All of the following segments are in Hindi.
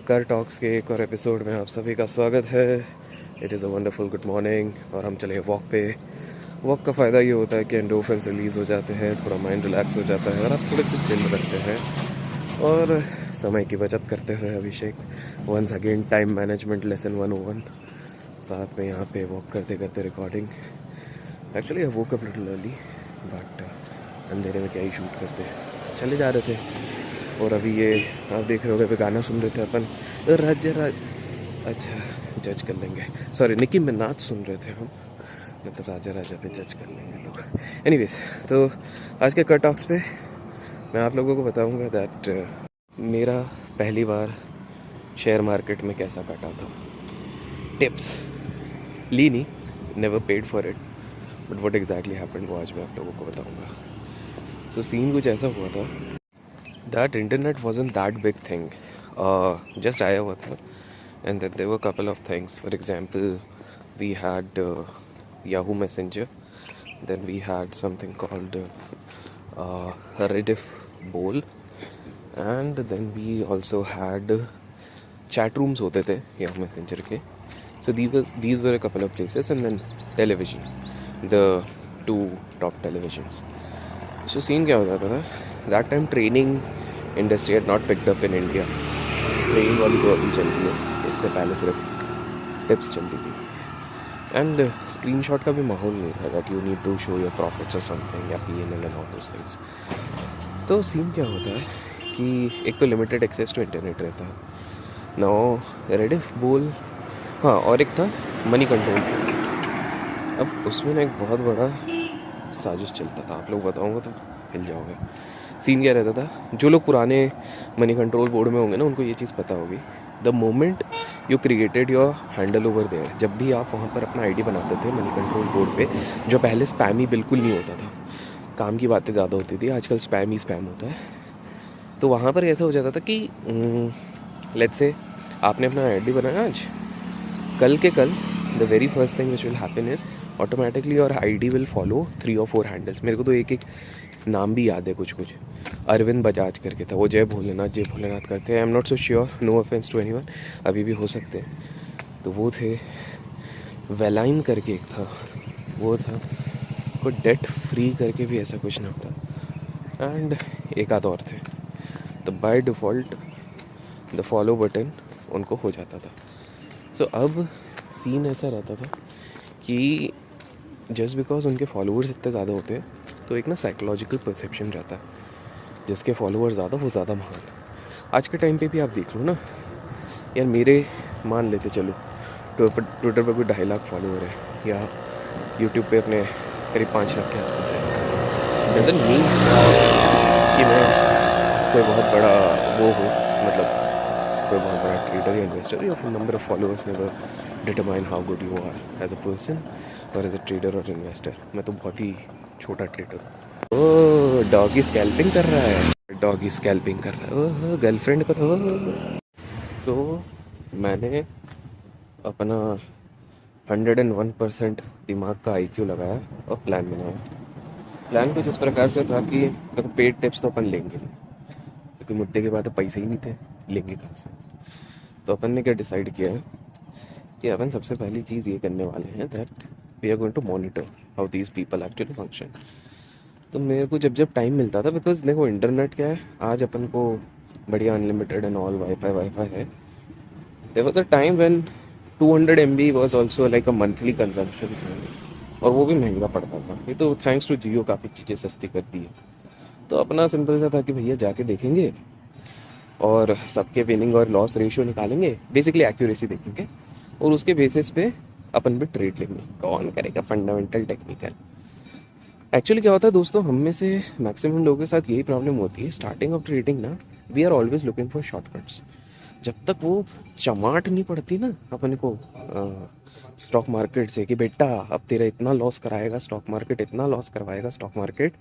कर टॉक्स के एक और एपिसोड में आप सभी का स्वागत है। It is a wonderful good morning और हम चले वॉक पे। वॉक का फ़ायदा ये होता है कि एंडोर्फिन्स रिलीज़ हो जाते हैं, थोड़ा माइंड रिलैक्स हो जाता है और आप थोड़े से चिल रहते हैं। और समय की बचत करते हुए Abhishek once again time management lesson 101 साथ में यहाँ पे वॉक करते करते recording. Actually I woke up little early but अंधेरे में क्या ही शूट करते, चले जा रहे थे। और अभी ये आप देख रहे हो अभी गाना सुन रहे थे अपन राज्य अच्छा जज कर लेंगे, सॉरी निकी मिनाज सुन रहे थे हम, मतलब राजा राजा पे जज कर लेंगे लोग। एनीवेज, तो आज के कट टॉक्स पे मैं आप लोगों को बताऊंगा दैट मेरा पहली बार शेयर मार्केट में कैसा कटा था। टिप्स ली नहीं, never paid for it, but what exactly happened वो आज मैं आप लोगों को बताऊंगा। सो सीन कुछ ऐसा हुआ था that internet wasn't that big thing, just आया हुआ था and then there were a couple of things. For example, we had Yahoo Messenger, then we had something called Rediff Bowl, and then we also had chat rooms होते थे Yahoo Messenger के. So these were a couple of places, and then television, the two top televisions. So scene क्या होता था, that time training industry had not picked up in India. Training वाली तो अभी चल रही है, इससे पहले सिर्फ टिप्स चलती थी एंड स्क्रीनशॉट का भी माहौल नहीं था that you need to show your profits और समथिंग या PNL and all those things. तो सीन क्या होता है कि एक तो लिमिटेड एक्सेस टू इंटरनेट रहता है नाउ रेडिफ बोल, हाँ, और एक था मनी कंट्रोल। अब उसमें ना एक बहुत बड़ा साजिश चलता था, आप लोग बताऊँगा तो हिल जाओगे। सीन क्या रहता था, जो लोग पुराने मनी कंट्रोल बोर्ड में होंगे ना उनको ये चीज़ पता होगी। The moment you created your handle over there, जब भी आप वहाँ पर अपना आईडी बनाते थे मनी कंट्रोल बोर्ड पे, जो पहले स्पैम ही बिल्कुल नहीं होता था, काम की बातें ज़्यादा होती थी, आजकल स्पैम ही स्पैम होता है। तो वहाँ पर ऐसा हो जाता था कि लेट्स से आपने अपना आईडी बनाया आज, कल के कल the very first thing which will happen is automatically your ID will follow 3 or 4 handles. मेरे को तो एक एक नाम भी याद है, कुछ कुछ अरविंद बजाज करके था वो, जय भोलेनाथ करते हैं, I am not so sure, no offence to anyone, अभी भी हो सकते हैं। तो वो थे, वेलाइन करके एक था, वो था, कोई डेट फ्री करके भी ऐसा कुछ नाम था, एंड एक आध और थे। तो by default the follow button उनको हो जाता था। सो अब सीन ऐसा रहता था कि जस्ट बिकॉज उनके फॉलोअर्स इतने ज़्यादा होते हैं तो एक ना साइकोलॉजिकल परसेप्शन रहता है, जिसके फॉलोअर्स ज़्यादा वो ज़्यादा महान। आज के टाइम पे भी आप देख लो ना यार, मेरे मान लेते चलो ट्विटर पर कोई 2.5 लाख फॉलोअर है या यूट्यूब पे अपने करीब 5 लाख के आसपास है, डजंट मीन कि मैं कोई बहुत बड़ा वो हो, मतलब कोई बहुत बड़ा ट्रेडर या इन्वेस्टर। या number of followers never determine how good you are as a person और एज अ ट्रेडर और इन्वेस्टर। मैं तो बहुत ही छोटा ट्रेडर हूँ। ओ डॉगी स्कैल्पिंग कर रहा है, डॉगी स्कैल्पिंग कर रहा है, ओह गर्लफ्रेंड को तो। सो मैंने अपना 101% दिमाग का IQ लगाया और प्लान बनाया। प्लान कुछ इस प्रकार से था कि पेड टिप्स तो अपन लेंगे नहीं, क्योंकि मुद्दे के बाद पैसे ही नहीं थे, लेंगे कहाँ से। तो अपन ने क्या डिसाइड किया है कि अपन सबसे पहली चीज़ ये करने वाले हैं that we are going to monitor how these people actually function. तो मेरे को जब जब टाइम मिलता था, बिकॉज देखो इंटरनेट क्या है, आज अपन को बढ़िया अनलिमिटेड एंड ऑल वाईफाई है। There was a time when 200 MB was also like a monthly consumption, और वो भी महंगा पड़ता था। ये तो थैंक्स टू जियो काफ़ी चीज़ें सस्ती कर दी है। तो अपना सिंपल सा था कि भैया जाके देखेंगे और सबके विनिंग और लॉस रेशियो निकालेंगे, बेसिकली एक्यूरेसी देखेंगे, और उसके बेसिस पे अपन भी ट्रेड लेंगे। कौन करेगा फंडामेंटल टेक्निकल। एक्चुअली क्या होता है दोस्तों, हम में से मैक्सिमम लोगों के साथ यही प्रॉब्लम होती है स्टार्टिंग ऑफ ट्रेडिंग ना, we are always looking for shortcuts. जब तक वो चमाट नहीं पड़ती ना अपन को स्टॉक मार्केट से कि बेटा अब तेरा इतना लॉस कराएगा स्टॉक मार्केट, इतना लॉस करवाएगा स्टॉक मार्केट,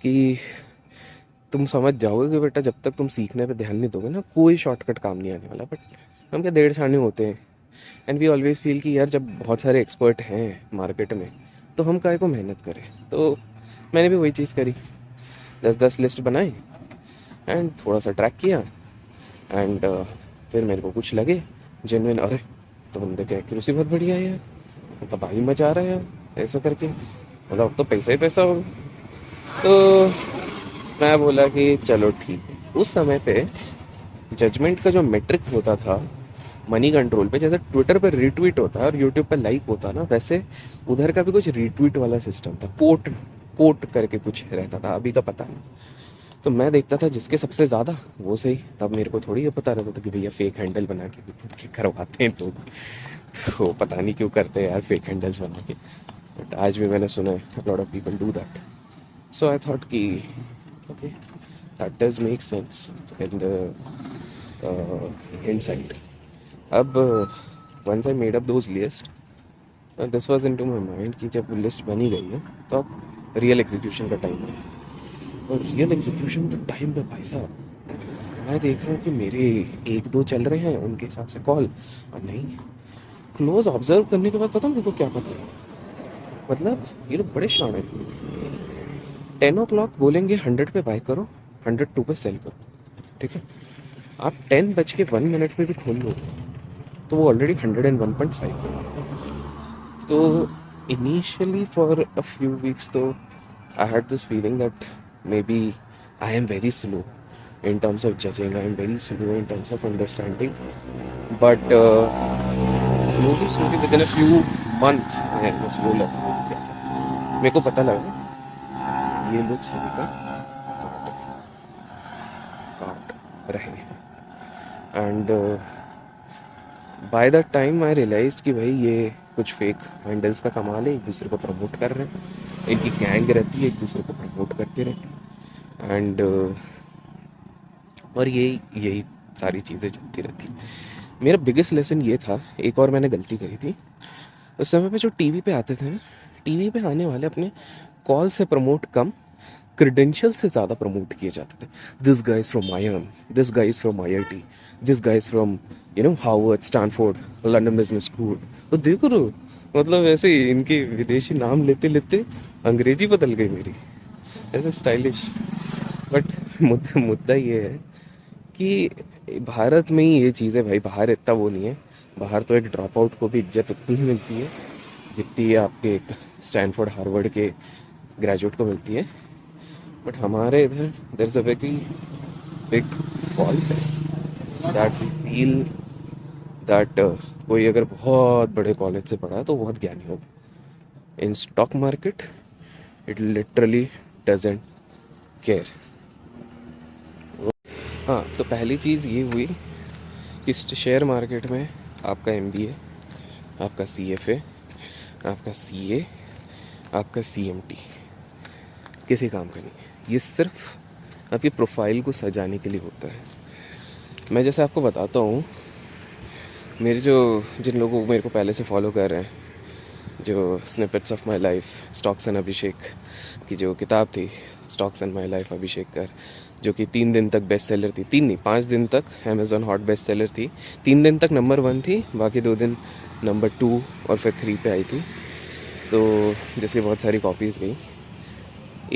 कि तुम समझ जाओगे कि बेटा जब तक तुम सीखने पे ध्यान नहीं दोगे ना, कोई शॉर्टकट काम नहीं आने वाला। बट हम क्या डेढ़ छाने होते हैं, एंड वी ऑलवेज फील कि यार जब बहुत सारे एक्सपर्ट हैं मार्केट में तो हम काहे को मेहनत करें। तो मैंने भी वही चीज़ करी, 10-10 लिस्ट बनाई एंड थोड़ा सा ट्रैक किया एंड फिर मेरे को कुछ लगे जेन्युइन, अरे तो बंदे की एक्यूरेसी बहुत बढ़िया है यार, तबाही मचा रहा है यार, ऐसा करके मतलब अब तो पैसा ही पैसा होगा। तो मैं बोला कि चलो ठीक है। उस समय पे जजमेंट का जो मेट्रिक होता था मनी कंट्रोल पे, जैसे ट्विटर पर रीट्वीट होता है और यूट्यूब पर लाइक होता ना, वैसे उधर का भी कुछ रीट्वीट वाला सिस्टम था, कोट कोट करके कुछ रहता था, अभी का पता नहीं। तो मैं देखता था जिसके सबसे ज़्यादा वो सही, तब मेरे को थोड़ी ये पता रहता था कि भैया फेक हैंडल बना के भी खुद के करवाते हैं लोग। तो पता नहीं क्यों करते हैं यार फेक हैंडल्स बना के, बट आज भी मैंने सुना है lot of people do that. So I thought कि okay, that does make sense in the hindsight. अब once I made up those list, this was into my mind कि जब लिस्ट बनी गई है तो अब रियल एग्जीक्यूशन का टाइम है। और रियल एग्जीक्यूशन का टाइम पे भाई साहब मैं देख रहा हूँ कि मेरे एक दो चल रहे हैं उनके हिसाब से कॉल, और नहीं, क्लोज ऑब्जर्व करने के बाद पता मेरे को क्या पता है, मतलब ये लोग बड़े शान है। 10 o'clock बोलेंगे 100 पे बाय करो, 102 पे सेल करो, ठीक है। आप 10:01 पे भी खोल लो तो वो ऑलरेडी 101.5 है। तो initially for a few weeks तो I had this feeling that maybe I am very slow in terms of judging, I am very slow in terms of understanding, but slowly within a few months I am a slow learner। मेरे को पता लगा ये लोग सभी का काट रहे हैं, and by the time I realise कि भाई ये कुछ फेक हैंडल्स का कमाल है, एक दूसरे को प्रमोट कर रहे हैं, इनकी गैंग रहती है एक दूसरे को प्रमोट करती रहती है, एंड और यही सारी चीज़ें चलती रहती। मेरा बिगेस्ट लेसन ये था, एक और मैंने गलती करी थी उस समय पे, जो टीवी पे आते थे ना, टीवी पे आने वाले अपने कॉल से प्रमोट कम, क्रेडेंशियल से ज़्यादा प्रमोट किए जाते थे। This guys from IIM, this guys from IIT, this guys from Harvard, Stanford, London business school. तो देखो रो, मतलब ऐसे ही इनके विदेशी नाम लेते लेते अंग्रेजी बदल गई मेरी, ऐसे स्टाइलिश। बट मुद्दा ये है कि भारत में ही ये चीज़ है भाई, बाहर इतना वो नहीं है। बाहर तो एक ड्रॉप आउट को भी इज्जत उतनी ही मिलती है जितनी आपके एक स्टैनफोर्ड हार्वर्ड के ग्रेजुएट को मिलती है। बट हमारे इधर there is a very big fault that we feel that कोई अगर बहुत बड़े कॉलेज से पढ़ा है तो बहुत ज्ञानी होगा। In stock market it literally doesn't care. हाँ, तो पहली चीज़ ये हुई कि शेयर मार्केट में आपका MBA, आपका CFA, आपका CA, आपका CMT किसी काम का नहीं है। ये सिर्फ आपकी प्रोफाइल को सजाने के लिए होता है। मैं जैसे आपको बताता हूँ, मेरे जिन लोगों को मेरे को पहले से फॉलो कर रहे हैं, जो snippets of my life, stocks and Abhishek की जो किताब थी, stocks and my life Abhishek कर, जो कि 3 दिन तक बेस्ट सेलर थी, 3 नहीं 5 दिन तक अमेज़ॉन हॉट बेस्ट सेलर थी, 3 दिन तक नंबर 1 थी, बाकी 2 दिन नंबर 2 और फिर 3 पे आई थी, तो जिसकी बहुत सारी कॉपीज़ गई।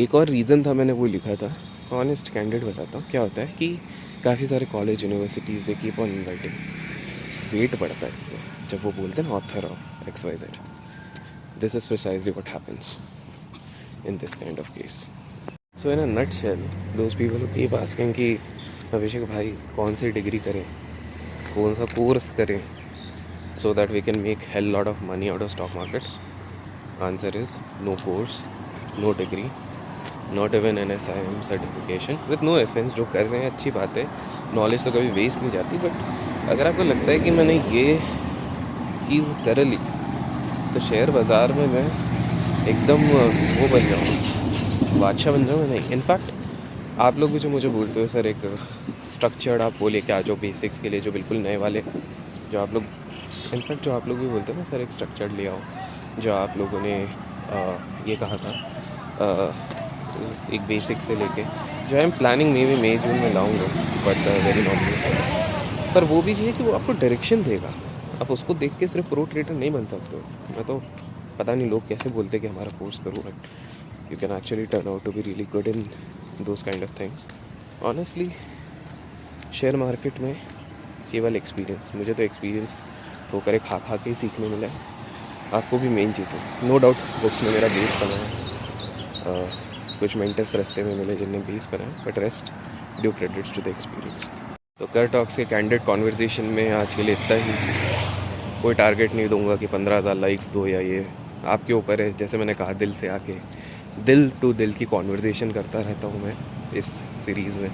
एक और रीज़न था, मैंने वो लिखा था, ऑनेस्ट कैंडिडेट बताता हूँ क्या होता है कि काफ़ी सारे college universities they keep on inviting, weight बढ़ता है इससे, जब वो बोलते हैं ना author of XYZ, this is precisely what happens in this kind of case. So in a nutshell, those people who keep asking कि अभिषेक भाई कौन सी डिग्री करें, कौन सा कोर्स करें so that we can make hell lot of money out of stock market, answer is no course, no degree, not even an SIM certification, with no offense, जो कर रहे हैं अच्छी बात है, नॉलेज तो कभी वेस्ट नहीं जाती, बट अगर आपको लगता है कि मैंने ये चीज़ कर ली तो शेयर बाज़ार में मैं एकदम वो बन जाऊँ, बादशाह बन जाऊँ, नहीं। इनफैक्ट आप लोग भी जो मुझे बोलते हो सर एक स्ट्रक्चर्ड आप वो लेके आ जाओ बेसिक्स के लिए, जो बिल्कुल नए वाले जो आप लोग, इनफैक्ट जो आप लोग भी बोलते हो ना सर एक स्ट्रक्चर्ड ले आओ, जो आप लोगों ने ये कहा था एक बेसिक से लेके, जो आई एम प्लानिंग मई जून में लाऊंगा, बट वेरी नॉट, पर वो भी है कि वो आपको डायरेक्शन देगा, आप उसको देख के सिर्फ प्रो ट्रेडर नहीं बन सकते हो। मैं तो पता नहीं लोग कैसे बोलते कि हमारा कोर्स करो, but you can actually turn out to be really good in those kind of things. Honestly share market में केवल एक्सपीरियंस, मुझे तो एक्सपीरियंस ठोकरें खा खा के ही सीखने मिला है, आपको भी मेन चीज़ है। नो डाउट बुक्स ने मेरा बेस बनाया, कुछ मेंटर्स रास्ते में मिले जिनने बेस बनाया, but rest due credits to the experience. तो कर टॉक्स के कैंडिड कॉन्वर्जेसन में आज के लिए इतना ही। कोई टारगेट नहीं दूंगा कि 15,000 लाइक्स दो या ये, आपके ऊपर है। जैसे मैंने कहा, दिल से आके दिल टू दिल की कॉन्वर्जेसन करता रहता हूँ मैं इस सीरीज़ में,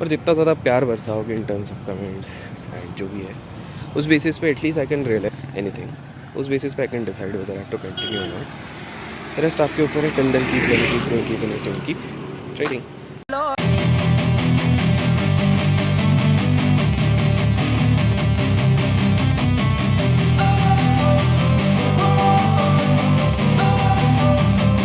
और जितना ज़्यादा प्यार बरसाओगे in terms of comments and जो भी है, उस बेसिस पे at least I can realise anything, उस बेसिस पे I can decide whether I have to continue और नॉट। रेस्ट आपके ऊपर है। Till then keep learning, keep growing, keep investing, keep trading.